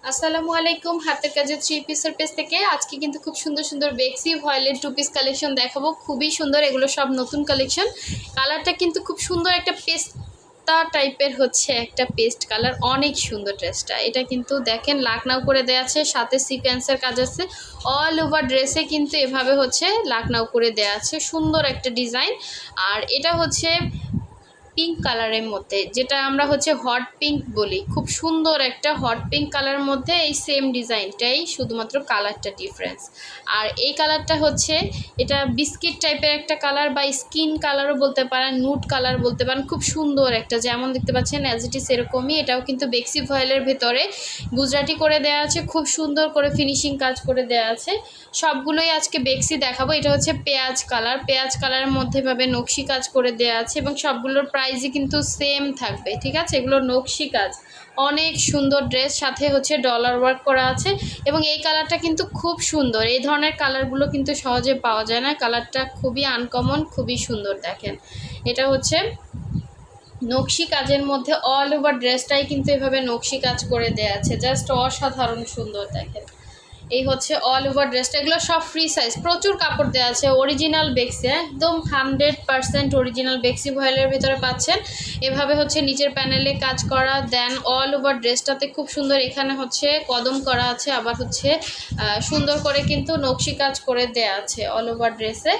আসসালামু আলাইকুম। হাতের কাজের থ্রি পিসের পেজ থেকে আজকে কিন্তু খুব সুন্দর সুন্দর বেক্সি ভয়েলের টু পিস কালেকশন দেখাবো। খুবই সুন্দর, এগুলো সব নতুন কালেকশন। কালারটা কিন্তু খুব সুন্দর, একটা পেস্তা টাইপের হচ্ছে, একটা পেস্ট কালার। অনেক সুন্দর ড্রেসটা। এটা কিন্তু দেখেন লাকনাও করে দেওয়া আছে, সাথে সিকোয়েন্সের কাজ আছে। অল ওভার ড্রেসে কিন্তু এভাবে হচ্ছে লাকনাও করে দেওয়া আছে, সুন্দর একটা ডিজাইন। আর এটা হচ্ছে পিঙ্ক কালারের মধ্যে, যেটা আমরা হচ্ছে হট পিঙ্ক বলি। খুব সুন্দর একটা হট পিঙ্ক কালারের মধ্যে এই সেম ডিজাইনটাই, শুধুমাত্র কালারটা ডিফারেন্স। আর এই কালারটা হচ্ছে, এটা বিস্কিট টাইপের একটা কালার বা স্কিন কালারও বলতে পারেন, নুড কালার বলতে পারেন। খুব সুন্দর একটা, যেমন দেখতে পাচ্ছেন অ্যাজ ইট ইস এরকমই। এটাও কিন্তু বেক্সি ভয়েলের ভেতরে গুজরাটি করে দেওয়া আছে, খুব সুন্দর করে ফিনিশিং কাজ করে দেওয়া আছে। সবগুলোই আজকে বেক্সি দেখাবো। এটা হচ্ছে পেঁয়াজ কালার, পেঁয়াজ কালারের মধ্যে ভাবে নকশি কাজ করে দেওয়া আছে এবং সবগুলোর প্রাইসই কিন্তু সেম থাকবে, ঠিক আছে। এগুলো নকশি কাজ, অনেক সুন্দর ড্রেস, সাথে হচ্ছে ডলার ওয়ার্ক করা আছে। এবং এই কালারটা কিন্তু খুব সুন্দর। এই ধরনের কালারগুলো কিন্তু সহজে পাওয়া যায় না। কালারটা খুবই আনকমন, খুবই সুন্দর। দেখেন এটা হচ্ছে নকশি কাজের মধ্যে, অল ওভার ড্রেসটাই কিন্তু এভাবে নকশি কাজ করে দেওয়া আছে, জাস্ট অসাধারণ সুন্দর। দেখেন এই হচ্ছে অল ওভার ড্রেসটা। এগুলো সব ফ্রি সাইজ, প্রচুর কাপড় দেওয়া আছে। অরিজিনাল বেক্সি, একদম 100% অরিজিনাল বেক্সি ভয়েলের ভিতরে পাচ্ছেন। এভাবে হচ্ছে নিচের প্যানেলে কাজ করা, দেন অল ওভার ড্রেসটাতে খুব সুন্দর এখানে হচ্ছে কদম করা আছে, আবার হচ্ছে সুন্দর করে কিন্তু নকশি কাজ করে দেয়া আছে অল ওভার ড্রেসে।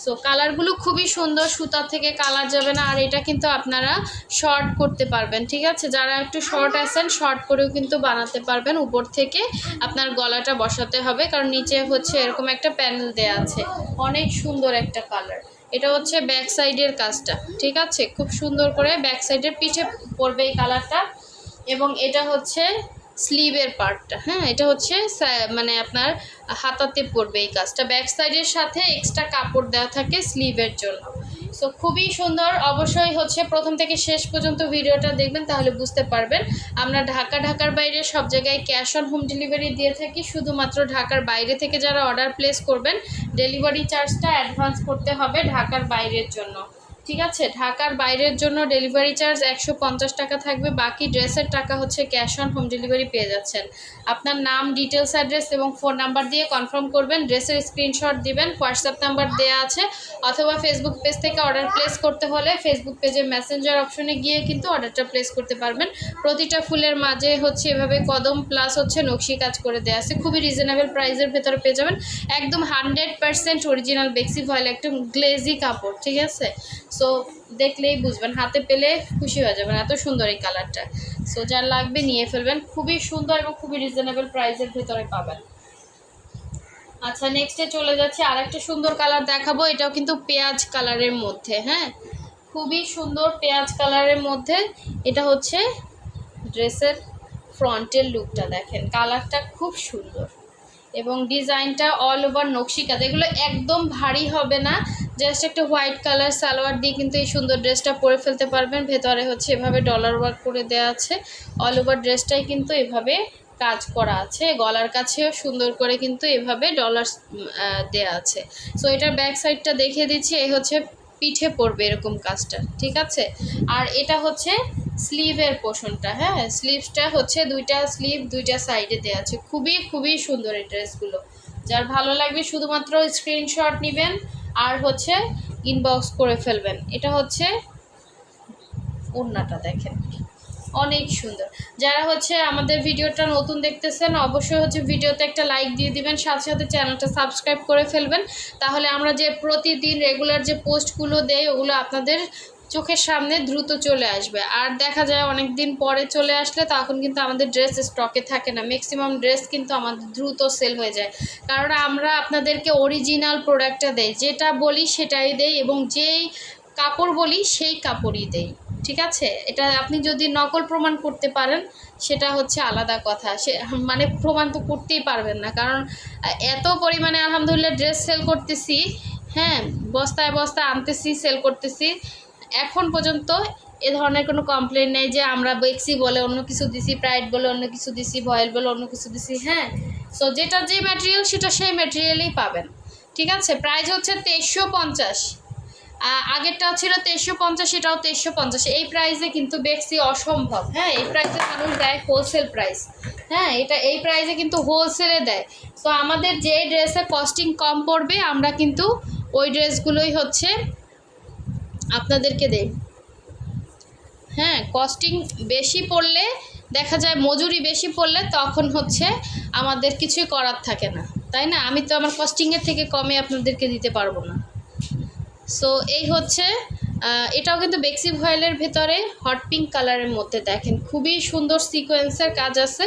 সো কালারগুলো খুবই সুন্দর, সুতার থেকে কালার যাবে না। আর এটা কিন্তু আপনারা শর্ট করতে পারবেন, ঠিক আছে। যারা একটু শর্ট আছেন, শর্ট করেও কিন্তু বানাতে পারবেন। উপর থেকে আপনার গলাটা বসাতে হবে, কারণ নিচে হচ্ছে এরকম একটা প্যানেল দেয়া আছে। অনেক সুন্দর একটা কালার। এটা হচ্ছে ব্যাক সাইডের কাজটা, ঠিক আছে। খুব সুন্দর করে ব্যাক সাইডের পিঠে পড়বে এই কালারটা। এবং এটা হচ্ছে স্লিভের পার্টটা, হ্যাঁ, এটা হচ্ছে মানে আপনার হাতাতে পড়বে এই কাজটা। ব্যাক সাইডের সাথে এক্সট্রা কাপড় দেওয়া থাকে স্লিভের জন্য। সো খুবই সুন্দর। অবশ্যই হচ্ছে প্রথম থেকে শেষ পর্যন্ত ভিডিওটা দেখবেন, তাহলে বুঝতে পারবেন। আমরা ঢাকার বাইরে সব জায়গায় ক্যাশ অন হোম ডেলিভারি দিয়ে থাকি। শুধুমাত্র ঢাকার বাইরে থেকে যারা অর্ডার প্লেস করবেন, ডেলিভারি চার্জটা অ্যাডভান্স করতে হবে ঢাকার বাইরের জন্য, ঠিক আছে। ঢাকার বাইরের জন্য ডেলিভারি চার্জ 150 টাকা থাকবে। বাকি ড্রেসের টাকা হচ্ছে ক্যাশ অন হোম ডেলিভারি পেয়ে যাচ্ছেন। আপনার নাম, ডিটেলস, অ্যাড্রেস এবং ফোন নাম্বার দিয়ে কনফার্ম করবেন। ড্রেসের স্ক্রিনশট দিবেন, হোয়াটসঅ্যাপ নাম্বার দেওয়া আছে। অথবা ফেসবুক পেজ থেকে অর্ডার প্লেস করতে হলে ফেসবুক পেজের মেসেঞ্জার অপশনে গিয়ে কিন্তু অর্ডারটা প্লেস করতে পারবেন। প্রতিটা ফুলের মাঝে হচ্ছে এভাবে কদম প্লাস হচ্ছে নকশি কাজ করে দেওয়া আছে। খুবই রিজনেবল প্রাইসের ভেতরে পেয়ে যাবেন। একদম 100% অরিজিনাল বেক্সি ভয়েল, একদম গ্লেজি কাপড়, ঠিক আছে। সো দেখলেই বুঝবেন, হাতে পেলে খুশি হয়ে যাবেন, এত সুন্দর এই কালারটা। সো যার লাগবে নিয়ে ফেলবেন, খুবই সুন্দর এবং খুবই রিজনেবল প্রাইসের ভেতরে পাবেন। আচ্ছা, নেক্সটে চলে যাচ্ছে, আরেকটা সুন্দর কালার দেখাবো। এটাও কিন্তু পেঁয়াজ কালারের মধ্যে, হ্যাঁ, খুবই সুন্দর পেঁয়াজ কালারের মধ্যে। এটা হচ্ছে ড্রেসের ফ্রন্টের লুকটা, দেখেন কালারটা খুব সুন্দর এবং ডিজাইনটা অল ওভার নকশি কাজ। এগুলো একদম ভারী হবে না, জাস্ট একটা হোয়াইট কালার সালোয়ার দিয়ে কিন্তু এই সুন্দর ড্রেসটা পরে ফেলতে পারবেন। ভেতরে হচ্ছে এভাবে ডলার ওয়ার্ক করে দেওয়া আছে। অল ওভার ড্রেসটাই কিন্তু এভাবে কাজ করা আছে, গলার কাছেও সুন্দর করে কিন্তু এভাবে ডলার দেয়া আছে। সো এটার ব্যাক সাইডটা দেখিয়ে দিচ্ছি। এই হচ্ছে পিঠে পড়বে এরকম কাজটা, ঠিক আছে। আর এটা হচ্ছে স্লিভের পোর্শনটা, হ্যাঁ, স্লিভসটা হচ্ছে দুইটা স্লিভ দুইটা সাইডে দেওয়া আছে। খুবই খুবই সুন্দর এই ড্রেসগুলো। যার ভালো লাগবে শুধুমাত্র স্ক্রিনশট নেবেন আর হচ্ছে ইনবক্স করে ফেলবেন। এটা হচ্ছে ওড়নাটা, দেখেন অনেক সুন্দর। যারা হচ্ছে আমাদের ভিডিওটা নতুন দেখতেছেন, অবশ্যই হচ্ছে ভিডিওতে একটা লাইক দিয়ে দিবেন, সাথে সাথে চ্যানেলটা সাবস্ক্রাইব করে ফেলবেন। তাহলে আমরা যে প্রতিদিন রেগুলার যে পোস্টগুলো দেই, ওগুলো আপনাদের চোখের সামনে দ্রুত চলে আসবে। আর দেখা যায় অনেক দিন পরে চলে আসলে তখন কিন্তু আমাদের ড্রেস স্টকে থাকে না। ম্যাক্সিমাম ড্রেস কিন্তু আমাদের দ্রুত সেল হয়ে যায়, কারণ আমরা আপনাদেরকে অরিজিনাল প্রোডাক্টটা দেই, যেটা বলি সেটাই দেই এবং যেই কাপড় বলি সেই কাপড়ই দেই, ঠিক আছে। এটা আপনি যদি নকল প্রমাণ করতে পারেন সেটা হচ্ছে আলাদা কথা, সে মানে প্রমাণ তো করতেই পারবেন না, কারণ এত পরিমাণে আলহামদুলিল্লাহ ড্রেস সেল করতেছি, হ্যাঁ, বস্তায় বস্তায় আনতেছি, সেল করতেছি। এখন পর্যন্ত এ ধরনের কোনো কমপ্লেন নেই যে আমরা বেক্সি বলে অন্য কিছু দিছি, প্রাইড বলে অন্য কিছু দিছি, ভয়েল বলে অন্য কিছু দিছি, হ্যাঁ। সো যেটা যে ম্যাটেরিয়াল সেটা সেই ম্যাটেরিয়ালই পাবেন, ঠিক আছে। প্রাইস হচ্ছে 2350। আগেরটা ছিল 2350, এটাও 2350। এই প্রাইসে কিন্তু বেক্সি অসম্ভব। হ্যাঁ, এই প্রাইসে মানুষ দেয় হোলসেল প্রাইস। হ্যাঁ, এটা এই প্রাইসে কিন্তু হোলসেলে দেয়। তো আমাদের যে ড্রেসের কস্টিং কম পড়বে আমরা কিন্তু ওই ড্রেসগুলোই হচ্ছে আপনাদেরকে দেই। হ্যাঁ, কস্টিং বেশি পড়লে দেখা যায়, মজুরি বেশি পড়লে তখন হচ্ছে আমাদের কিছুই করার থাকে না, তাই না? আমি তো আমার কস্টিংয়ের থেকে কমে আপনাদেরকে দিতে পারবো না। সো এই হচ্ছে এটাও কিন্তু বেক্সি ভয়েলের ভেতরে হট পিঙ্ক কালারের মধ্যে দেখেন খুবই সুন্দর সিকোয়েন্সের কাজ আছে,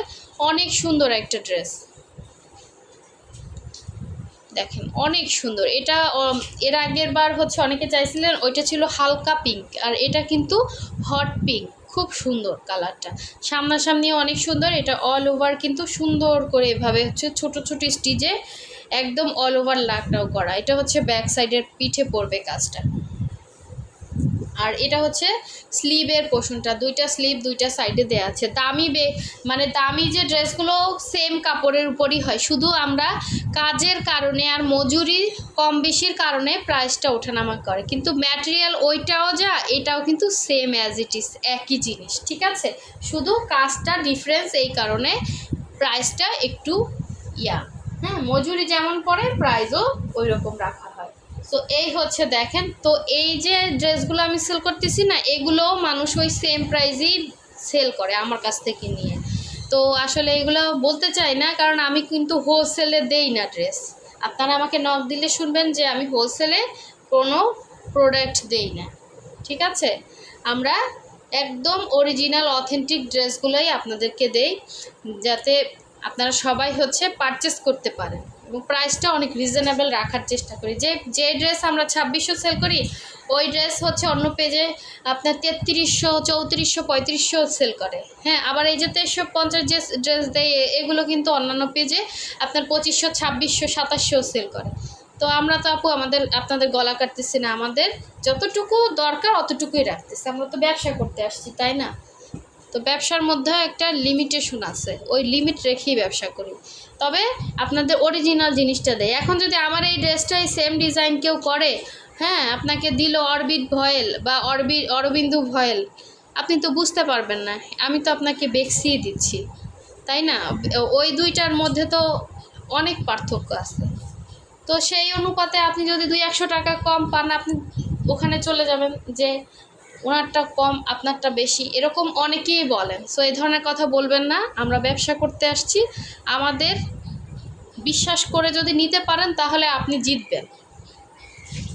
অনেক সুন্দর একটা ড্রেস। দেখেন অনেক সুন্দর এটা। এর আগের বার হচ্ছে অনেকে চাইছিলেন, ওইটা ছিল হালকা পিঙ্ক, আর এটা কিন্তু হট পিঙ্ক। খুব সুন্দর কালারটা, সামনাসামনিও অনেক সুন্দর। এটা অল ওভার কিন্তু সুন্দর করে এভাবে হচ্ছে ছোট ছোট স্টিচে একদম অল ওভার লাকটাও করা। এটা হচ্ছে ব্যাক সাইডের পিঠে পড়বে কাজটা। আর এটা হচ্ছে স্লিভের পোর্শনটা, দুইটা স্লিভ দুইটা সাইডে দেওয়া আছে। মানে দামি যে ড্রেসগুলো সেম কাপড়ের উপরই হয়, শুধু আমরা কাজের কারণে আর মজুরি কম বেশির কারণে প্রাইসটা ওঠানামা করে, কিন্তু ম্যাটেরিয়াল ওইটাও যা এটাও কিন্তু সেম অ্যাজ ইট ইজ, একই জিনিস। ঠিক আছে, শুধু কাজটা ডিফারেন্স, এই কারণে প্রাইসটা একটু হ্যাঁ, মজুরি যেমন পড়ে প্রাইসও ওই রকম রাখা হয়। তো এই হচ্ছে দেখেন, তো এই যে ড্রেসগুলো আমি সেল করতেছি না, এগুলোও মানুষ ওই সেম প্রাইসেই সেল করে আমার কাছ থেকে নিয়ে। তো আসলে এগুলো বলতে চাই না, কারণ আমি কিন্তু হোলসেলে দেই না ড্রেস। আপনারা আমাকে নক দিলে শুনবেন যে আমি হোলসেলে কোনো প্রোডাক্ট দেই না। ঠিক আছে, আমরা একদম অরিজিনাল অথেন্টিক ড্রেসগুলোই আপনাদেরকে দেই, যাতে আপনারা সবাই হচ্ছে পারচেস করতে পারেন, এবং প্রাইসটা অনেক রিজনেবল রাখার চেষ্টা করি। যে ড্রেস আমরা 2600 সেল করি, ওই ড্রেস হচ্ছে অন্য পেজে আপনার 3300, 3400, 3500 সেল করে। হ্যাঁ, আবার এই যে 2350 যে ড্রেস দেয়, এগুলো কিন্তু অন্যান্য পেজে আপনার 2500, 2600, 2700 সেল করে। তো আমরা তো আপু আপনাদের গলা কাটতেছি না, আমাদের যতটুকু দরকার অতটুকুই রাখতেছি। আমরা তো ব্যবসা করতে আসছি, তাই না? তো ব্যবসার মধ্যে একটা লিমিটেশন আছে, ওই লিমিট রেখেই ব্যবসা করি। তবে আপনাদের অরিজিনাল জিনিসটা দেয়। এখন যদি আমার এই ড্রেসটাই সেম ডিজাইন কেউ করে, হ্যাঁ, আপনাকে দিল অরবিট ভয়েল বা অরবিন্দু ভয়েল, আপনি তো বুঝতে পারবেন না। আমি তো আপনাকে বেক্সিয়ে দিচ্ছি, তাই না? ওই দুইটার মধ্যে তো অনেক পার্থক্য আছে। তো সেই অনুপাতে আপনি যদি 200 টাকা কম পান, আপনি ওখানে চলে যাবেন যে ওনারটা কম আপনারটা বেশি, এরকম অনেকেই বলেন। সো এই ধরনের কথা বলবেন না, আমরা ব্যবসা করতে আসছি। আমাদের বিশ্বাস করে যদি নিতে পারেন তাহলে আপনি জিতবেন।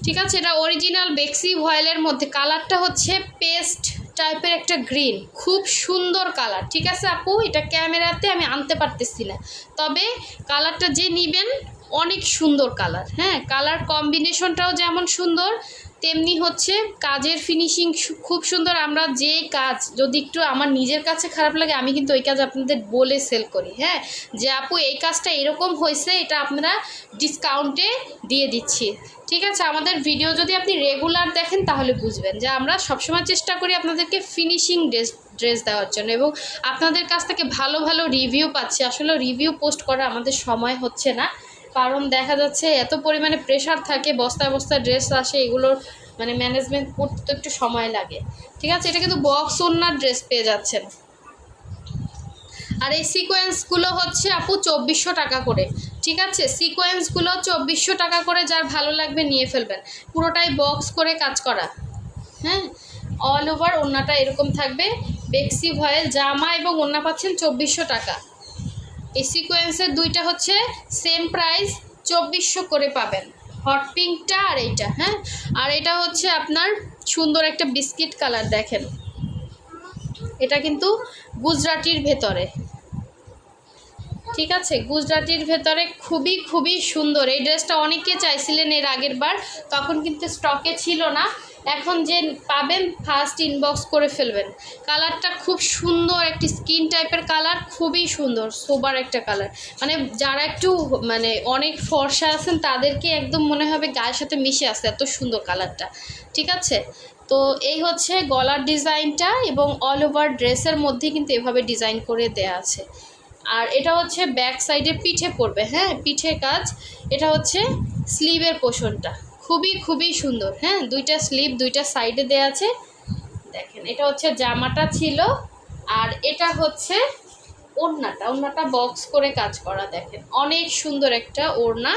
ঠিক আছে, এটা অরিজিনাল বেক্সি ভয়েলের মধ্যে কালারটা হচ্ছে পেস্ট টাইপের একটা গ্রিন, খুব সুন্দর কালার। ঠিক আছে আপু, এটা ক্যামেরাতে আমি আনতে পারতেছি না, তবে কালারটা যে নিবেন অনেক সুন্দর কালার। হ্যাঁ, কালার কম্বিনেশনটাও যেমন সুন্দর, তেমনি হচ্ছে কাজের ফিনিশিং খুব সুন্দর। আমরা যে কাজ যদি একটু আমার নিজের কাছে খারাপ লাগে, আমি কিন্তু ওই কাজ আপনাদের বলে সেল করি। হ্যাঁ, যে আপু এই কাজটা এরকম হয়েছে, এটা আপনারা ডিসকাউন্টে দিয়ে দিচ্ছি। ঠিক আছে, আমাদের ভিডিও যদি আপনি রেগুলার দেখেন তাহলে বুঝবেন যে আমরা সবসময় চেষ্টা করি আপনাদেরকে ফিনিশিং ড্রেস দেওয়ার জন্য, এবং আপনাদের কাছ থেকে ভালো ভালো রিভিউ পাচ্ছি। আসলে রিভিউ পোস্ট করা আমাদের সময় হচ্ছে না, কারণ দেখা যাচ্ছে এত পরিমাণে প্রেশার থাকে, বস্তায় বস্তায় ড্রেস আসে, এগুলোর মানে ম্যানেজমেন্ট করতে তো একটু সময় লাগে। ঠিক আছে, এটা কিন্তু বক্স ওড়নার ড্রেস পেয়ে যাচ্ছেন। আর এই সিকোয়েন্সগুলো হচ্ছে আপু 2400 টাকা করে। ঠিক আছে, সিকোয়েন্সগুলো 2400 টাকা করে, যার ভালো লাগবে নিয়ে ফেলবেন। পুরোটাই বক্স করে কাজ করা। হ্যাঁ, অল ওভার ওড়নাটা এরকম থাকবে। বেক্সি ভয়েল জামা এবং ওড়না পাচ্ছেন 2400 টাকা। এই সিকোয়েন্সের দুইটা হচ্ছে সেম প্রাইস, 2400 করে পাবেন, হট পিঙ্কটা আর এইটা। হ্যাঁ, আর এটা হচ্ছে আপনার সুন্দর একটা বিস্কিট কালার, দেখেন এটা কিন্তু গুজরাটির ভেতরে। ঠিক আছে, গুজরাটির ভেতরে খুবই খুবই সুন্দর। এই ড্রেসটা অনেকে চাইছিলেন এর আগের বার, তখন কিন্তু স্টকে ছিল না। এখন যে পাবেন ফার্স্ট ইনবক্স করে ফেলবেন। কালারটা খুব সুন্দর, একটি স্কিন টাইপের কালার, খুবই সুন্দর সোবার একটা কালার। মানে যারা একটু মানে অনেক ফর্সা আছেন তাদেরকে একদম মনে হবে গায়ের সাথে মিশে আসে, এত সুন্দর কালারটা। ঠিক আছে, তো এই হচ্ছে গলার ডিজাইনটা, এবং অল ওভার ড্রেসের মধ্যে কিন্তু এভাবে ডিজাইন করে দেয়া আছে। আর এটা হচ্ছে ব্যাক সাইডে পিঠে পড়বে। হ্যাঁ, পিঠে কাজ। এটা হচ্ছে স্লিভের পোর্শনটা, খুবই খুবই সুন্দর। হ্যাঁ, দুইটা স্লিভ দুইটা সাইডে দেওয়া আছে। দেখেন এটা হচ্ছে জামাটা ছিল, আর এটা হচ্ছে ওড়নাটা বক্স করে কাজ করা। দেখেন অনেক সুন্দর একটা ওড়না,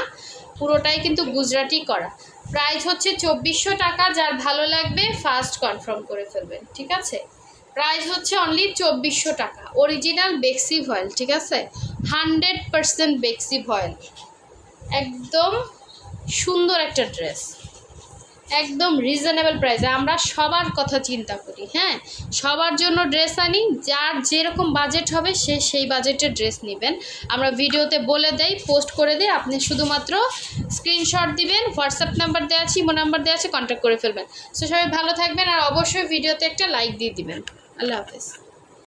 পুরোটাই কিন্তু গুজরাটি করা। প্রাইস হচ্ছে 2400 টাকা। যার ভালো লাগবে ফার্স্ট কনফার্ম করে ফেলবেন, ঠিক আছে? প্রাইস হচ্ছে অনলি 2400 টাকা। অরিজিনাল বেক্সি ভয়েল, ঠিক আছে? 100% বেক্সি ভয়েল, একদম সুন্দর একটা ড্রেস, একদম রিজনেবল প্রাইসে। আমরা সবার কথা চিন্তা করি, হ্যাঁ, সবার জন্য ড্রেস আনি। যার যেরকম বাজেট হবে সে সেই বাজেটের ড্রেস নেবেন। আমরা ভিডিওতে বলে দেই, পোস্ট করে দিই, আপনি শুধুমাত্র স্ক্রিনশট দিবেন, হোয়াটসঅ্যাপ নাম্বার দেওয়া আছে, ইমো নাম্বার দেওয়া আছে, কন্ট্যাক্ট করে ফেলবেন। সো সবাই ভালো থাকবেন, আর অবশ্যই ভিডিওতে একটা লাইক দিয়ে দিবেন। আল্লাহ হাফেজ।